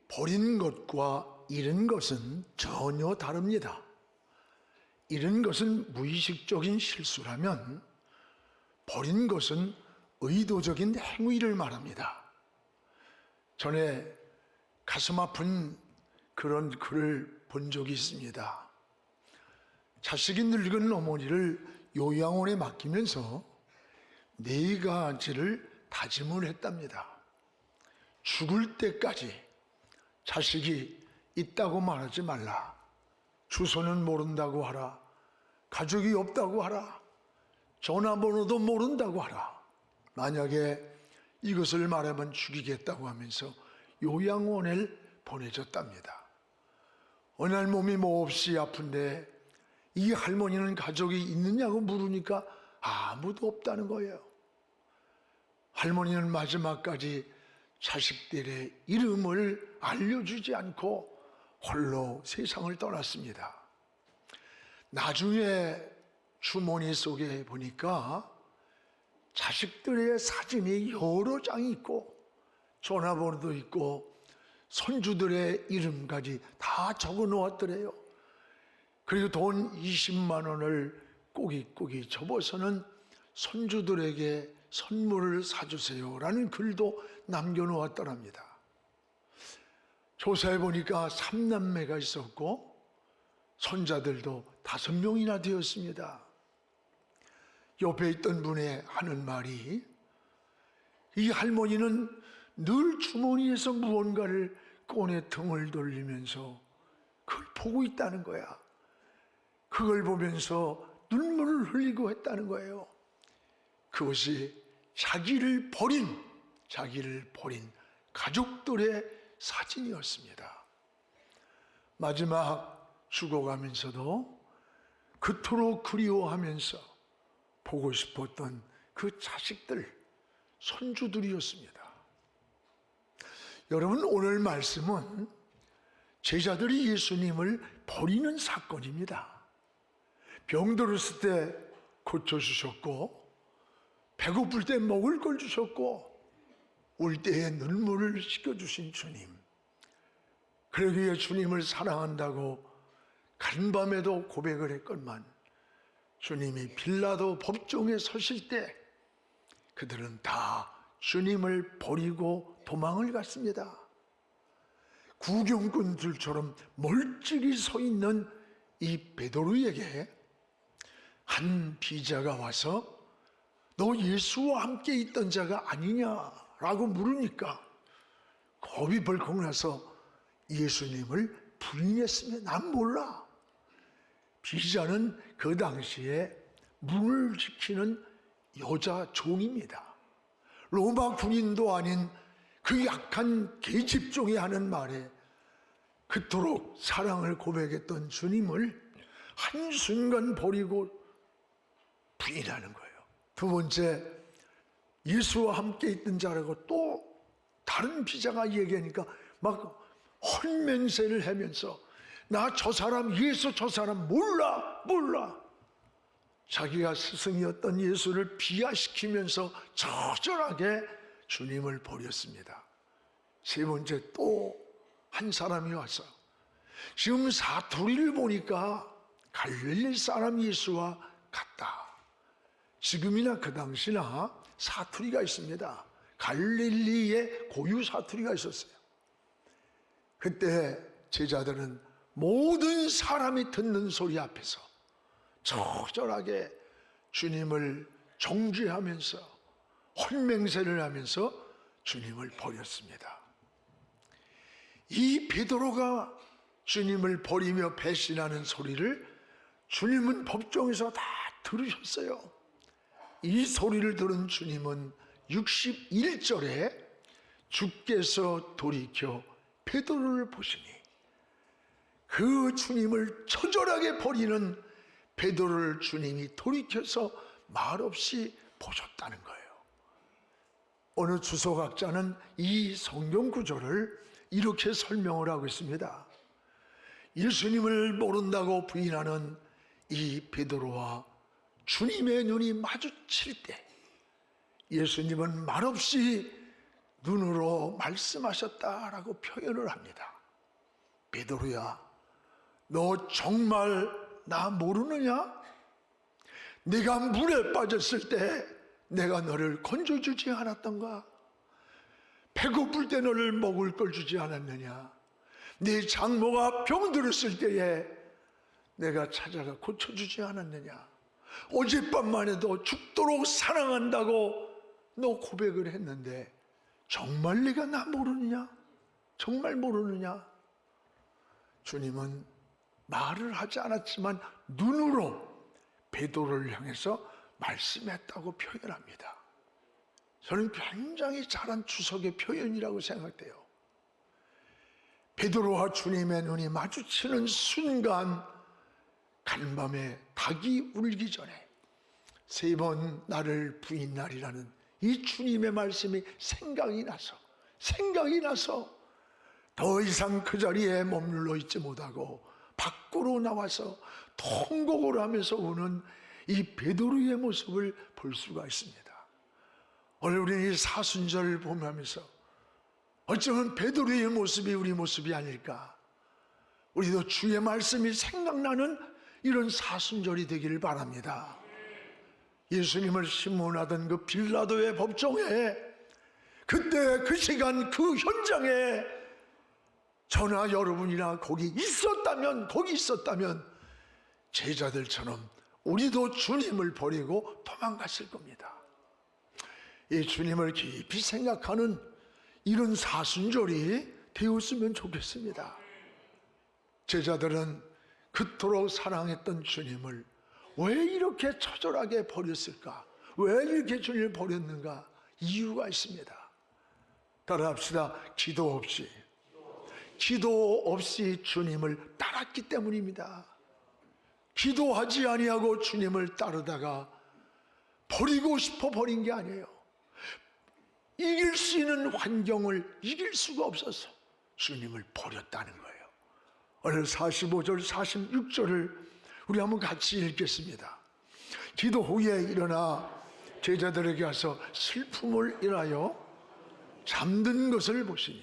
버린 것과 잃은 것은 전혀 다릅니다. 잃은 것은 무의식적인 실수라면 버린 것은 의도적인 행위를 말합니다. 전에 가슴 아픈 그런 글을 본 적이 있습니다. 자식이 늙은 어머니를 요양원에 맡기면서 4가지를 다짐을 했답니다. 죽을 때까지 자식이 있다고 말하지 말라. 주소는 모른다고 하라. 가족이 없다고 하라. 전화번호도 모른다고 하라. 만약에 이것을 말하면 죽이겠다고 하면서 요양원에 보내줬답니다. 어느 날 몸이 몹시 아픈데 이 할머니는 가족이 있느냐고 물으니까 아무도 없다는 거예요. 할머니는 마지막까지 자식들의 이름을 알려주지 않고 홀로 세상을 떠났습니다. 나중에 주머니 속에 보니까 자식들의 사진이 여러 장이 있고 전화번호도 있고 손주들의 이름까지 다 적어 놓았더래요. 그리고 돈 20만 원을 꼬깃꼬깃 접어서는 손주들에게 선물을 사주세요라는 글도 남겨놓았더랍니다. 조사해 보니까 3남매가 있었고 손자들도 5명이나 되었습니다. 옆에 있던 분이 하는 말이, 이 할머니는 늘 주머니에서 무언가를 꺼내 등을 돌리면서 그걸 보고 있다는 거야. 그걸 보면서 눈물을 흘리고 했다는 거예요. 그것이 자기를 버린 가족들의 사진이었습니다. 마지막 죽어가면서도 그토록 그리워하면서 보고 싶었던 그 자식들, 손주들이었습니다. 여러분, 오늘 말씀은 제자들이 예수님을 버리는 사건입니다. 병들었을 때 고쳐주셨고, 배고플 때 먹을 걸 주셨고, 울 때에 눈물을 씻겨주신 주님, 그러기에 주님을 사랑한다고 간밤에도 고백을 했건만 주님이 빌라도 법정에 서실 때 그들은 다 주님을 버리고 도망을 갔습니다. 구경꾼들처럼 멀찍이 서 있는 이 베드로에게 한 비자가 와서 너 예수와 함께 있던 자가 아니냐라고 물으니까 겁이 벌컥 나서 예수님을 부인했으면 난 몰라. 비자는 그 당시에 문을 지키는 여자 종입니다. 로마 군인도 아닌 그 약한 계집종이 하는 말에 그토록 사랑을 고백했던 주님을 한순간 버리고 부인하는 거예요. 두 번째, 예수와 함께 있던 자라고 또 다른 비자가 얘기하니까 막 헛맹세를 하면서 나 저 사람, 예수 저 사람 몰라. 자기가 스승이었던 예수를 비하시키면서 처절하게 주님을 버렸습니다. 세 번째, 또 한 사람이 와서 지금 사투리를 보니까 갈릴리 사람 예수와 같다. 지금이나 그 당시나 사투리가 있습니다. 갈릴리에 고유 사투리가 있었어요. 그때 제자들은 모든 사람이 듣는 소리 앞에서 적절하게 주님을 정죄하면서 헛맹세를 하면서 주님을 버렸습니다. 이 베드로가 주님을 버리며 배신하는 소리를 주님은 법정에서 다 들으셨어요. 이 소리를 들은 주님은 61절에 주께서 돌이켜 베드로를 보시니 그 주님을 처절하게 버리는 베드로를 주님이 돌이켜서 말없이 보셨다는 거예요. 어느 주석학자는 이 성경 구절을 이렇게 설명을 하고 있습니다. 예수님을 모른다고 부인하는 이 베드로와 주님의 눈이 마주칠 때 예수님은 말없이 눈으로 말씀하셨다라고 표현을 합니다. 베드로야, 너 정말 나 모르느냐? 네가 물에 빠졌을 때 내가 너를 건져주지 않았던가? 배고플 때 너를 먹을 걸 주지 않았느냐? 네 장모가 병들었을 때에 내가 찾아가 고쳐주지 않았느냐? 어젯밤만 해도 죽도록 사랑한다고 너 고백을 했는데 정말 네가 나 모르느냐? 정말 모르느냐? 주님은 말을 하지 않았지만 눈으로 베드로를 향해서 말씀했다고 표현합니다. 저는 굉장히 잘한 추석의 표현이라고 생각돼요. 베드로와 주님의 눈이 마주치는 순간, 간밤에 닭이 울기 전에 3번 나를 부인하리라는 이 주님의 말씀이 생각이 나서 더 이상 그 자리에 머물러 있지 못하고 밖으로 나와서 통곡을 하면서 우는 이 베드로의 모습을 볼 수가 있습니다. 오늘 우리는 이 사순절을 보면서 어쩌면 베드로의 모습이 우리 모습이 아닐까. 우리도 주의 말씀이 생각나는 이런 사순절이 되기를 바랍니다. 예수님을 신문하던 그 빌라도의 법정에, 그때 그 시간 그 현장에 저나 여러분이나 거기 있었다면 제자들처럼 우리도 주님을 버리고 도망갔을 겁니다. 이 주님을 깊이 생각하는 이런 사순절이 되었으면 좋겠습니다. 제자들은 그토록 사랑했던 주님을 왜 이렇게 처절하게 버렸을까? 왜 이렇게 주님을 버렸는가? 이유가 있습니다. 따라합시다. 기도 없이 주님을 따랐기 때문입니다. 기도하지 아니하고 주님을 따르다가 버리고 싶어 버린 게 아니에요. 이길 수 있는 환경을 이길 수가 없어서 주님을 버렸다는 거예요. 오늘 45절 46절을 우리 한번 같이 읽겠습니다. 기도 후에 일어나 제자들에게 가서 슬픔을 인하여 잠든 것을 보시니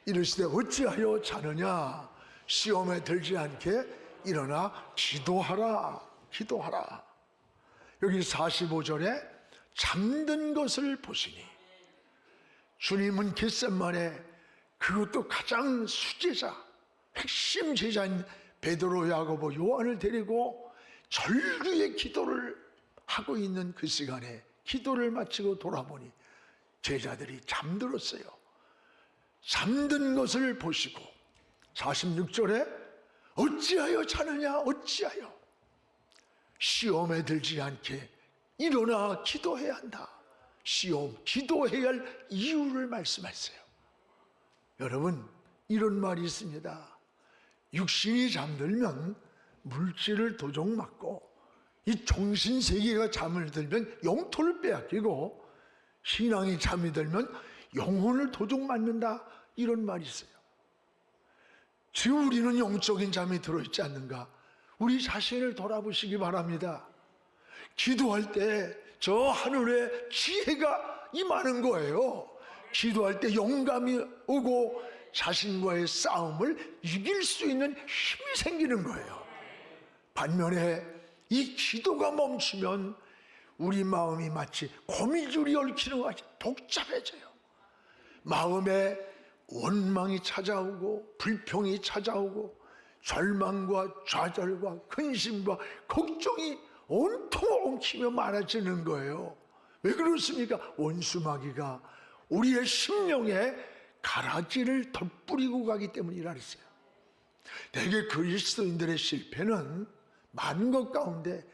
이르시되 어찌하여 자느냐? 시험에 들지 않게 일어나 기도하라. 여기 45절에 잠든 것을 보시니, 주님은 겟세마네, 그것도 가장 수제자, 핵심 제자인 베드로, 야고보, 요한을 데리고 절규의 기도를 하고 있는 그 시간에 기도를 마치고 돌아보니 제자들이 잠들었어요. 잠든 것을 보시고 46절에 어찌하여 자느냐? 어찌하여 시험에 들지 않게 일어나 기도해야 한다. 기도해야 할 이유를 말씀하세요. 여러분, 이런 말이 있습니다. 육신이 잠들면 물질을 도적맞고, 이 정신세계가 잠을 들면 영토를 빼앗기고, 신앙이 잠이 들면 영혼을 도적맞는다. 이런 말이 있어요. 지금 우리는 영적인 잠이 들어있지 않는가? 우리 자신을 돌아보시기 바랍니다. 기도할 때 저 하늘에 지혜가 임하는 거예요. 기도할 때 영감이 오고 자신과의 싸움을 이길 수 있는 힘이 생기는 거예요. 반면에 이 기도가 멈추면 우리 마음이 마치 거미줄이 얽히는 것 같이 복잡해져요. 마음에 원망이 찾아오고 불평이 찾아오고 절망과 좌절과 근심과 걱정이 온통 엉키며 많아지는 거예요. 왜 그렇습니까? 원수마귀가 우리의 심령에 가라지를 덧뿌리고 가기 때문이라 했어요. 대개 그리스도인들의 실패는 많은 것 가운데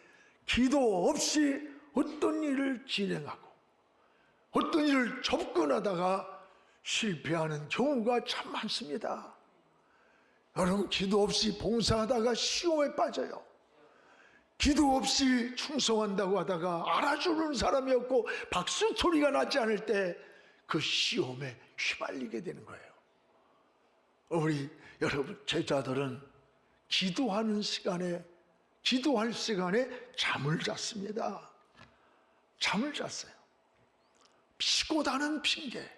기도 없이 어떤 일을 진행하고 어떤 일을 접근하다가 실패하는 경우가 참 많습니다. 여러분, 기도 없이 봉사하다가 시험에 빠져요. 기도 없이 충성한다고 하다가 알아주는 사람이 없고 박수 소리가 나지 않을 때 그 시험에 휘말리게 되는 거예요. 우리 여러분 제자들은 기도할 시간에 잠을 잤습니다. 잠을 잤어요. 피곤하는 핑계,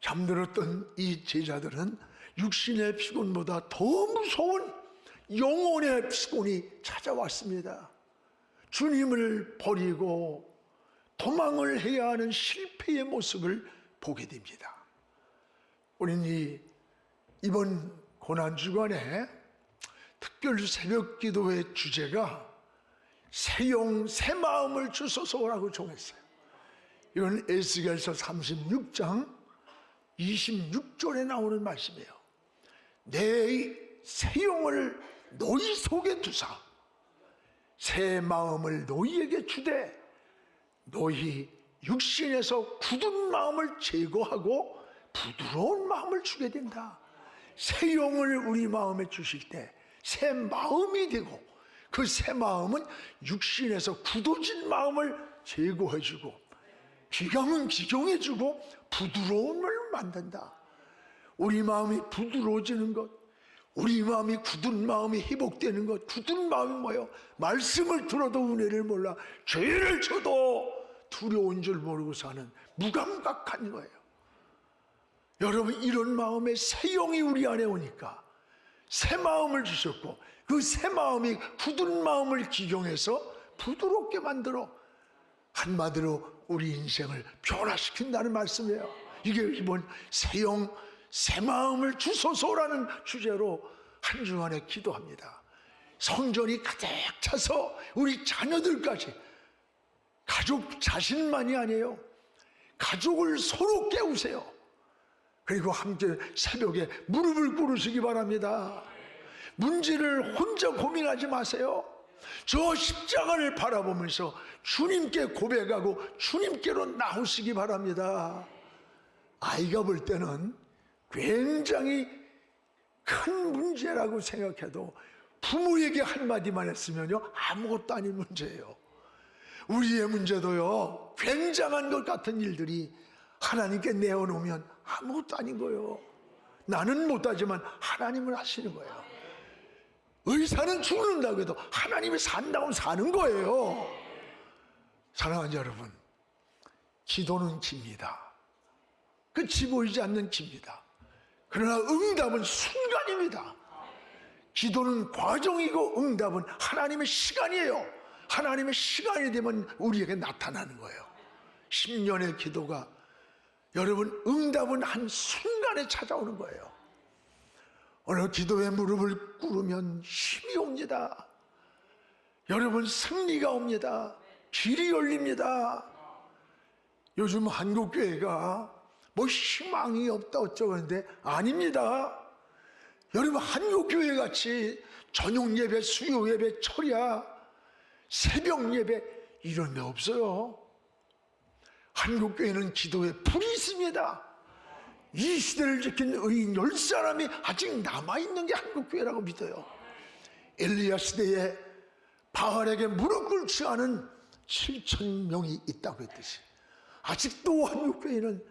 잠들었던 이 제자들은 육신의 피곤보다 더 무서운 영혼의 피곤이 찾아왔습니다. 주님을 버리고 도망을 해야 하는 실패의 모습을 보게 됩니다. 우리는 이번 고난주간에 특별 새벽 기도의 주제가 새 영, 새 마음을 주소서라고 정했어요. 이건 에스겔서 36장 26절에 나오는 말씀이에요. 내 새 영을 너희 속에 두사 새 마음을 너희에게 주되 너희 육신에서 굳은 마음을 제거하고 부드러운 마음을 주게 된다. 새 영을 우리 마음에 주실 때 새 마음이 되고 그 새 마음은 육신에서 굳어진 마음을 제거해주고 기강은 기경해주고 부드러움을 만든다. 우리 마음이 부드러워지는 것, 우리 마음이 굳은 마음이 회복되는 것. 굳은 마음이 뭐예요? 말씀을 들어도 은혜를 몰라 죄를 져도 두려운 줄 모르고 사는 무감각한 거예요. 여러분, 이런 마음에 새 영이 우리 안에 오니까 새 마음을 주셨고 그 새 마음이 굳은 마음을 기경해서 부드럽게 만들어 한마디로 우리 인생을 변화시킨다는 말씀이에요. 이게 이번 새 영, 새 마음을 주소서라는 주제로 한 주간에 기도합니다. 성전이 가득 차서 우리 자녀들까지, 가족 자신만이 아니에요. 가족을 서로 깨우세요. 그리고 함께 새벽에 무릎을 꿇으시기 바랍니다. 문제를 혼자 고민하지 마세요. 저 십자가를 바라보면서 주님께 고백하고 주님께로 나오시기 바랍니다. 아이가 볼 때는 굉장히 큰 문제라고 생각해도 부모에게 한마디만 했으면요 아무것도 아닌 문제예요. 우리의 문제도요 굉장한 것 같은 일들이 하나님께 내어놓으면 아무것도 아닌 거예요. 나는 못하지만 하나님은 하시는 거예요. 의사는 죽는다고 해도 하나님이 산다고 사는 거예요. 사랑하는 여러분, 기도는 깁니다. 끝이 보이지 않는 깁니다. 그러나 응답은 순간입니다. 기도는 과정이고 응답은 하나님의 시간이에요. 하나님의 시간이 되면 우리에게 나타나는 거예요. 10년의 기도가 여러분 응답은 한 순간에 찾아오는 거예요. 어느 기도에 무릎을 꿇으면 힘이 옵니다. 여러분 승리가 옵니다. 길이 열립니다. 요즘 한국교회가 뭐 희망이 없다 어쩌고 하는데 아닙니다. 여러분 한국교회 같이 저녁 예배, 수요 예배, 철야, 새벽 예배 이런 데 없어요. 한국교회는 기도에 불이 있습니다. 이 시대를 지킨 의인 10사람이 아직 남아있는 게 한국교회라고 믿어요. 엘리야 시대에 바알에게 무릎 꿇지 않은 7,000명이 있다고 했듯이 아직도 한국교회는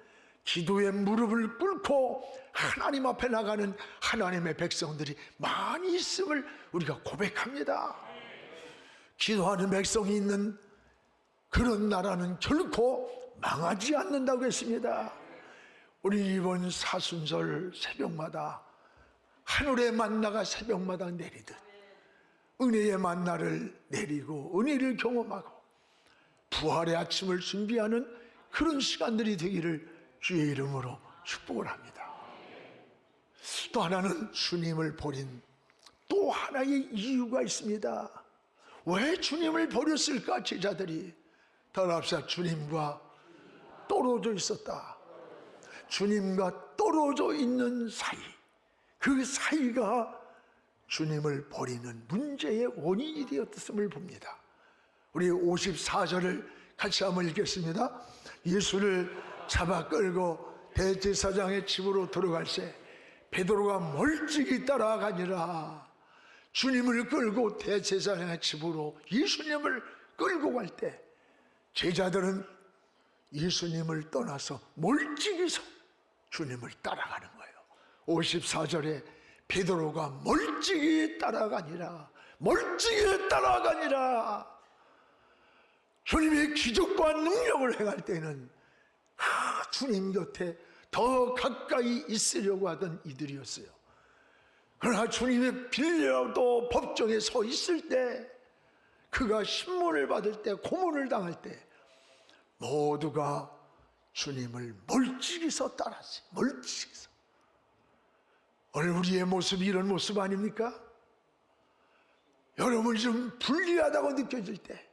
기도에 무릎을 꿇고 하나님 앞에 나가는 하나님의 백성들이 많이 있음을 우리가 고백합니다. 기도하는 백성이 있는 그런 나라는 결코 망하지 않는다고 했습니다. 우리 이번 사순절 새벽마다 하늘의 만나가 새벽마다 내리듯 은혜의 만나를 내리고 은혜를 경험하고 부활의 아침을 준비하는 그런 시간들이 되기를 주의 이름으로 축복을 합니다. 또 하나는 주님을 버린 또 하나의 이유가 있습니다. 왜 주님을 버렸을까? 제자들이 따라합시다. 주님과 떨어져 있었다. 주님과 떨어져 있는 사이, 그 사이가 주님을 버리는 문제의 원인이 되었음을 봅니다. 우리 54절을 같이 한번 읽겠습니다. 예수를 잡아 끌고 대제사장의 집으로 들어갈 때 베드로가 멀찍이 따라가니라. 주님을 끌고 대제사장의 집으로 예수님을 끌고 갈 때 제자들은 예수님을 떠나서 멀찍이서 주님을 따라가는 거예요. 54절에 베드로가 멀찍이 따라가니라. 멀찍이 따라가니라. 주님의 기적과 능력을 행할 때는 주님 곁에 더 가까이 있으려고 하던 이들이었어요. 그러나 주님의 빌려도 법정에 서 있을 때, 그가 신문을 받을 때, 고문을 당할 때 모두가 주님을 멀찍이서 따랐어요. 멀찍이서. 오늘 우리의 모습이 이런 모습 아닙니까? 여러분이 좀 불리하다고 느껴질 때,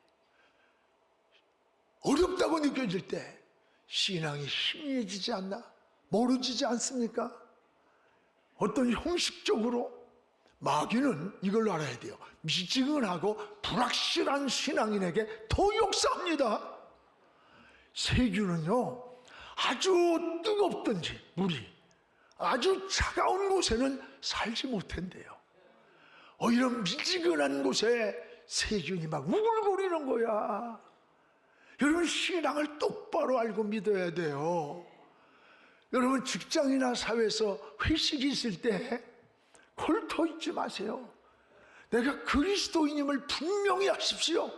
어렵다고 느껴질 때 신앙이 희미해지지 않나? 멀어지지 않습니까? 어떤 형식적으로, 마귀는 이걸 알아야 돼요. 미지근하고 불확실한 신앙인에게 더 역사합니다. 세균은요, 아주 뜨겁든지 물이 아주 차가운 곳에는 살지 못한대요. 이런 미지근한 곳에 세균이 막 우글거리는 거야. 여러분, 신앙을 똑바로 알고 믿어야 돼요. 여러분, 직장이나 사회에서 회식이 있을 때 콜터 잊지 마세요. 내가 그리스도인임을 분명히 하십시오.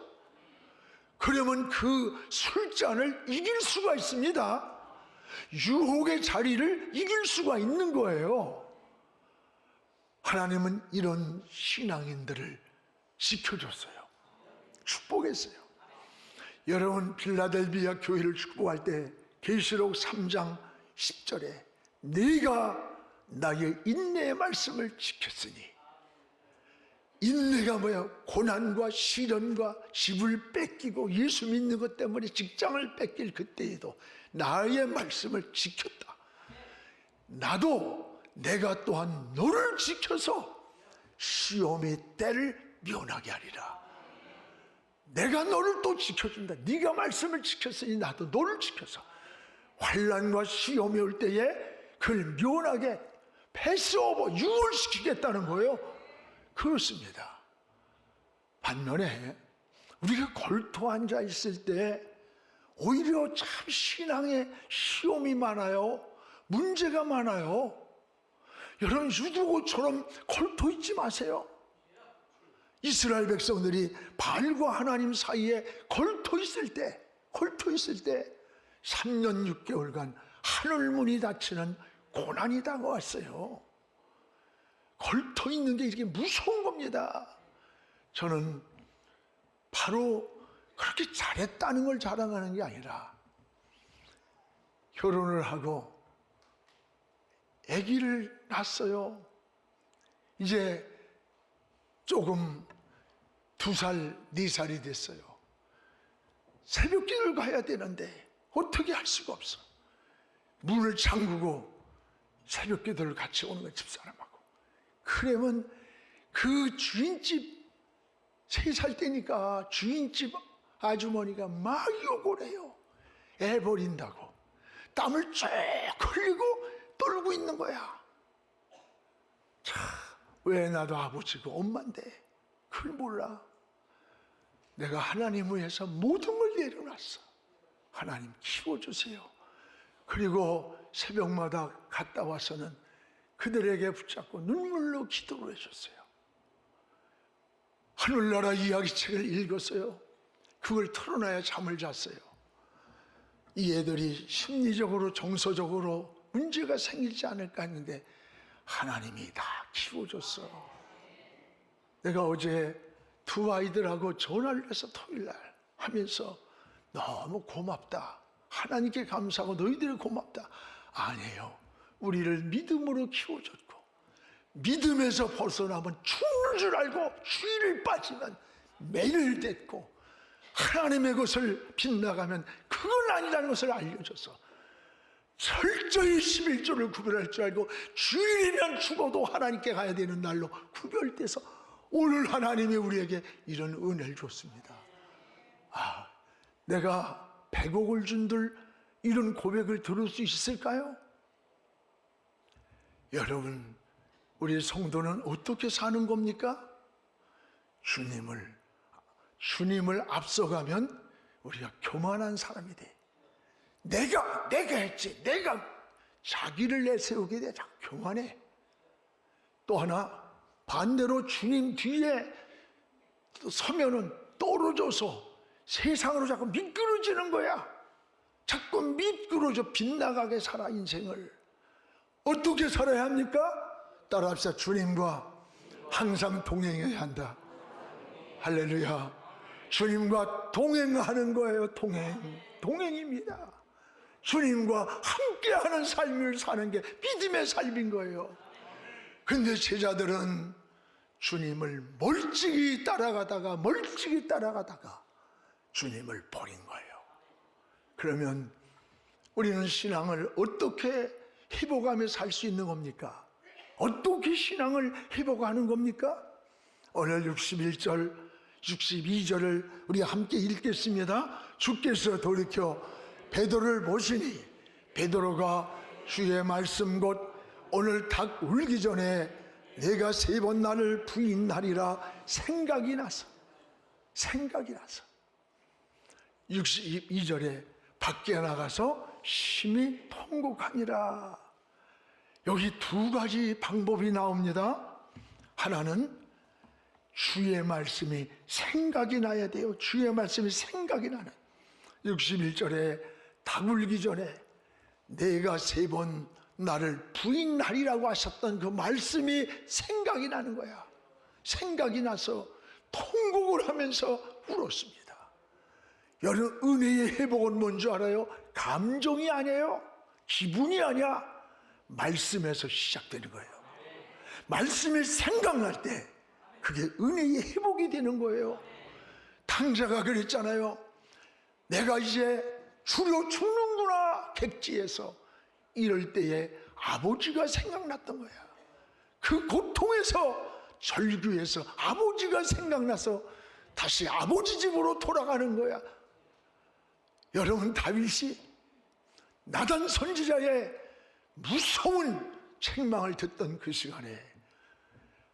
그러면 그 술잔을 이길 수가 있습니다. 유혹의 자리를 이길 수가 있는 거예요. 하나님은 이런 신앙인들을 지켜줬어요. 축복했어요. 여러분, 빌라델비아 교회를 축복할 때 계시록 3장 10절에 네가 나의 인내의 말씀을 지켰으니, 인내가 뭐야? 고난과 시련과 집을 뺏기고 예수 믿는 것 때문에 직장을 뺏길 그때에도 나의 말씀을 지켰다. 나도 내가 또한 너를 지켜서 시험의 때를 면하게 하리라. 내가 너를 또 지켜준다. 네가 말씀을 지켰으니 나도 너를 지켜서 환난과 시험이 올 때에 그걸 면하게 패스오버, 유월시키겠다는 거예요. 그렇습니다. 반면에 우리가 걸터 앉아 있을 때 오히려 참 신앙에 시험이 많아요. 문제가 많아요. 여러분, 유두고처럼 걸터 있지 마세요. 이스라엘 백성들이 바알과 하나님 사이에 걸터 있을 때 3년 6개월간 하늘문이 닫히는 고난이 다가왔어요. 걸터 있는 게 이렇게 무서운 겁니다. 저는 바로 그렇게 잘했다는 걸 자랑하는 게 아니라, 결혼을 하고 아기를 낳았어요. 이제 조금 2살, 4살이 됐어요. 새벽기도를 가야 되는데 어떻게 할 수가 없어. 문을 잠그고 새벽기도를 같이 오는 거야, 집사람하고. 그러면 그 주인집, 3살 때니까 주인집 아주머니가 막 욕을 해요. 애 버린다고. 땀을 쭉 흘리고 떨고 있는 거야. 참, 왜 나도 아버지고 엄마인데 그걸 몰라. 내가 하나님 위해서 모든 걸 내려놨어. 하나님 키워주세요. 그리고 새벽마다 갔다 와서는 그들에게 붙잡고 눈물로 기도를 해줬어요. 하늘나라 이야기책을 읽었어요. 그걸 틀어놔야 잠을 잤어요. 이 애들이 심리적으로 정서적으로 문제가 생기지 않을까 했는데 하나님이 다 키워줬어. 내가 어제 2 아이들하고 전화를 해서 토요일날 하면서 너무 고맙다, 하나님께 감사하고 너희들이 고맙다. 아니에요. 우리를 믿음으로 키워줬고, 믿음에서 벗어나면 죽는 줄 알고 주의를 빠지면 매일 됐고, 하나님의 것을 빗나가면 그건 아니라는 것을 알려줘서 철저히 11조를 구별할 줄 알고, 주일이면 죽어도 하나님께 가야 되는 날로 구별돼서 오늘 하나님이 우리에게 이런 은혜를 줬습니다. 내가 100억을 준들 이런 고백을 들을 수 있을까요? 여러분, 우리 성도는 어떻게 사는 겁니까? 주님을 앞서가면 우리가 교만한 사람이 돼. 내가 했지, 내가 자기를 내세우게 돼. 자꾸 교만해. 또 하나, 반대로 주님 뒤에 서면은 떨어져서 세상으로 자꾸 미끄러지는 거야. 자꾸 미끄러져 빗나가게 살아, 인생을. 어떻게 살아야 합니까? 따라합시다. 주님과 항상 동행해야 한다. 할렐루야. 주님과 동행하는 거예요. 동행입니다. 주님과 함께하는 삶을 사는 게 믿음의 삶인 거예요. 근데 제자들은 주님을 멀찍이 따라가다가 주님을 버린 거예요. 그러면 우리는 신앙을 어떻게 회복하며 살 수 있는 겁니까? 어떻게 신앙을 회복하는 겁니까? 오늘 61절, 62절을 우리 함께 읽겠습니다. 주께서 돌이켜 베드로를 보시니 베드로가 주의 말씀 곧 오늘 닭 울기 전에 내가 3번 나를 부인하리라 생각이 나서 62절에 밖에 나가서 심히 통곡하니라. 여기 2가지 방법이 나옵니다. 하나는 주의 말씀이 생각이 나야 돼요. 주의 말씀이 생각이 나는. 61절에 닭 울기 전에 내가 3번 나를 부인하리라고 하셨던 그 말씀이 생각이 나는 거야. 생각이 나서 통곡을 하면서 울었습니다. 여러분, 은혜의 회복은 뭔지 알아요? 감정이 아니에요. 기분이 아니야. 말씀에서 시작되는 거예요. 말씀이 생각날 때 그게 은혜의 회복이 되는 거예요. 탕자가 그랬잖아요. 내가 이제 주려 죽는구나. 객지에서 이럴 때에 아버지가 생각났던 거야. 그 고통에서 절규에서 아버지가 생각나서 다시 아버지 집으로 돌아가는 거야. 여러분, 다윗이 나단 선지자의 무서운 책망을 듣던 그 시간에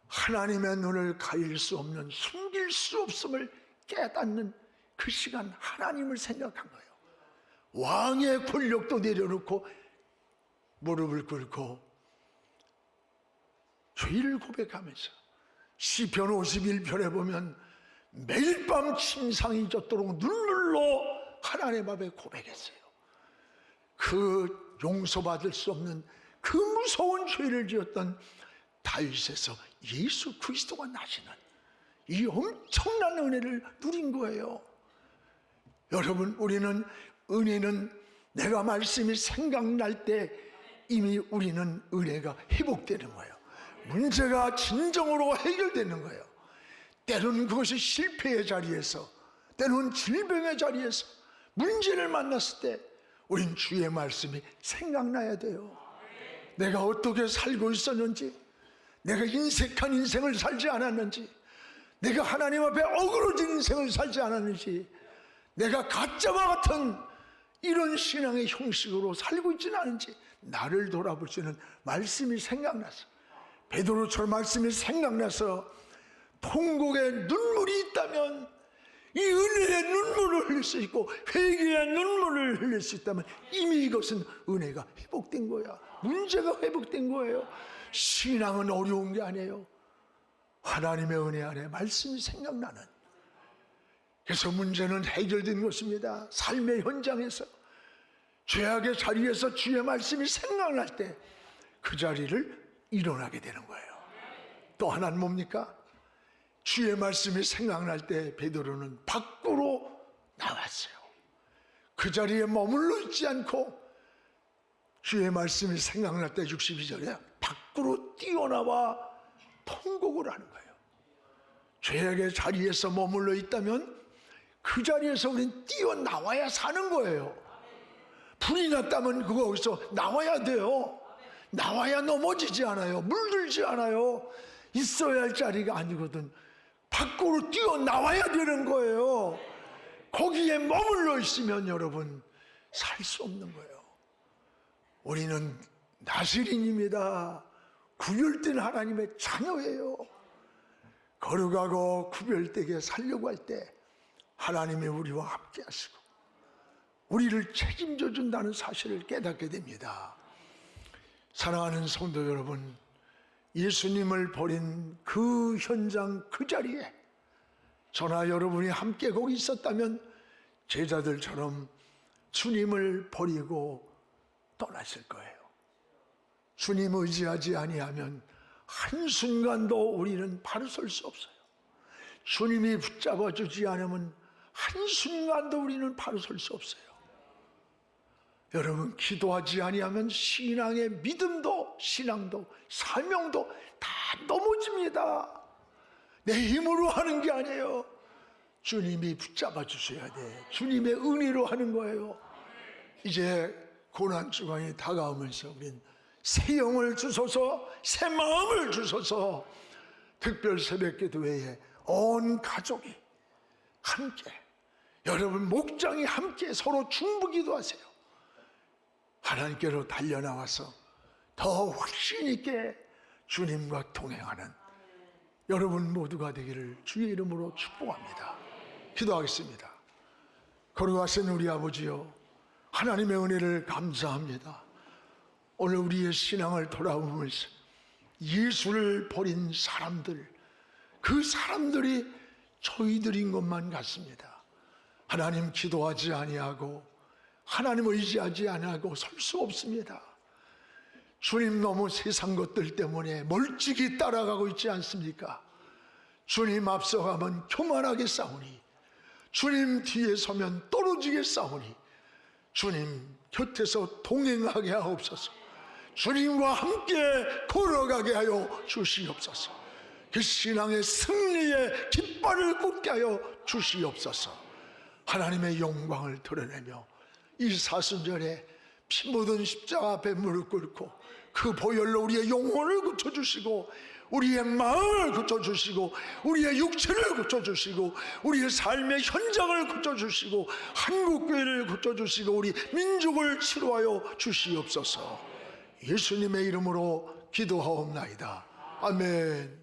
하나님의 눈을 가릴 수 없는, 숨길 수 없음을 깨닫는 그 시간, 하나님을 생각한 거예요. 왕의 권력도 내려놓고 무릎을 꿇고 죄를 고백하면서, 시편 51편에 보면 매일 밤 침상이 젖도록 눈물로 하나님 앞에 고백했어요. 그 용서받을 수 없는 그 무서운 죄를 지었던 다윗에서 예수 그리스도가 나시는 이 엄청난 은혜를 누린 거예요. 여러분, 우리는 은혜는 내가 말씀이 생각날 때 이미 우리는 은혜가 회복되는 거예요. 문제가 진정으로 해결되는 거예요. 때로는 그것이 실패의 자리에서, 때로는 질병의 자리에서 문제를 만났을 때 우린 주의 말씀이 생각나야 돼요. 내가 어떻게 살고 있었는지, 내가 인색한 인생을 살지 않았는지, 내가 하나님 앞에 어그러진 인생을 살지 않았는지, 내가 가짜와 같은 이런 신앙의 형식으로 살고 있지는 않은지 나를 돌아볼 수 있는 말씀이 생각나서, 베드로처럼 말씀이 생각나서 통곡의 눈물이 있다면, 이 은혜의 눈물을 흘릴 수 있고 회개의 눈물을 흘릴 수 있다면 이미 이것은 은혜가 회복된 거야. 문제가 회복된 거예요. 신앙은 어려운 게 아니에요. 하나님의 은혜 안에 말씀이 생각나는, 그래서 문제는 해결된 것입니다. 삶의 현장에서, 죄악의 자리에서 주의 말씀이 생각날 때 그 자리를 일어나게 되는 거예요. 또 하나는 뭡니까? 주의 말씀이 생각날 때 베드로는 밖으로 나왔어요. 그 자리에 머물러 있지 않고 주의 말씀이 생각날 때 62절에 밖으로 뛰어나와 통곡을 하는 거예요. 죄악의 자리에서 머물러 있다면 그 자리에서 우리는 뛰어나와야 사는 거예요. 불이 났다면 거기서 나와야 돼요. 나와야 넘어지지 않아요. 물들지 않아요. 있어야 할 자리가 아니거든. 밖으로 뛰어나와야 되는 거예요. 거기에 머물러 있으면 여러분 살 수 없는 거예요. 우리는 나스린입니다. 구별된 하나님의 자녀예요. 거룩하고 구별되게 살려고 할 때 하나님이 우리와 함께 하시고 우리를 책임져 준다는 사실을 깨닫게 됩니다. 사랑하는 성도 여러분, 예수님을 버린 그 현장, 그 자리에 저나 여러분이 함께 거기 있었다면 제자들처럼 주님을 버리고 떠났을 거예요. 주님 의지하지 아니하면 한순간도 우리는 바로 설 수 없어요. 주님이 붙잡아 주지 않으면 한순간도 우리는 바로 설 수 없어요. 여러분, 기도하지 아니하면 신앙의 믿음도 신앙도 사명도 다 넘어집니다. 내 힘으로 하는 게 아니에요. 주님이 붙잡아 주셔야 돼. 주님의 은혜로 하는 거예요. 이제 고난주간이 다가오면서 우린 새 영을 주소서, 새 마음을 주소서. 특별 새벽기도회에 온 가족이 함께, 여러분 목장이 함께 서로 중보기도 하세요. 하나님께로 달려나와서 더 확신 있게 주님과 동행하는 여러분 모두가 되기를 주의 이름으로 축복합니다. 기도하겠습니다. 거룩하신 우리 아버지요, 하나님의 은혜를 감사합니다. 오늘 우리의 신앙을 돌아보면서 예수를 버린 사람들, 그 사람들이 저희들인 것만 같습니다. 하나님 기도하지 아니하고 하나님 의지하지 아니하고 설 수 없습니다. 주님 너무 세상 것들 때문에 멀찍이 따라가고 있지 않습니까? 주님 앞서가면 교만하게 싸우니, 주님 뒤에 서면 떨어지게 싸우니, 주님 곁에서 동행하게 하옵소서. 주님과 함께 걸어가게 하여 주시옵소서. 그 신앙의 승리의 깃발을 꽂게 하여 주시옵소서. 하나님의 영광을 드러내며 이 사순절에 피 묻은 십자가 앞에 무릎 꿇고 그 보혈로 우리의 영혼을 고쳐주시고 우리의 마음을 고쳐주시고 우리의 육체를 고쳐주시고 우리의 삶의 현장을 고쳐주시고 한국교회를 고쳐주시고 우리 민족을 치료하여 주시옵소서. 예수님의 이름으로 기도하옵나이다. 아멘.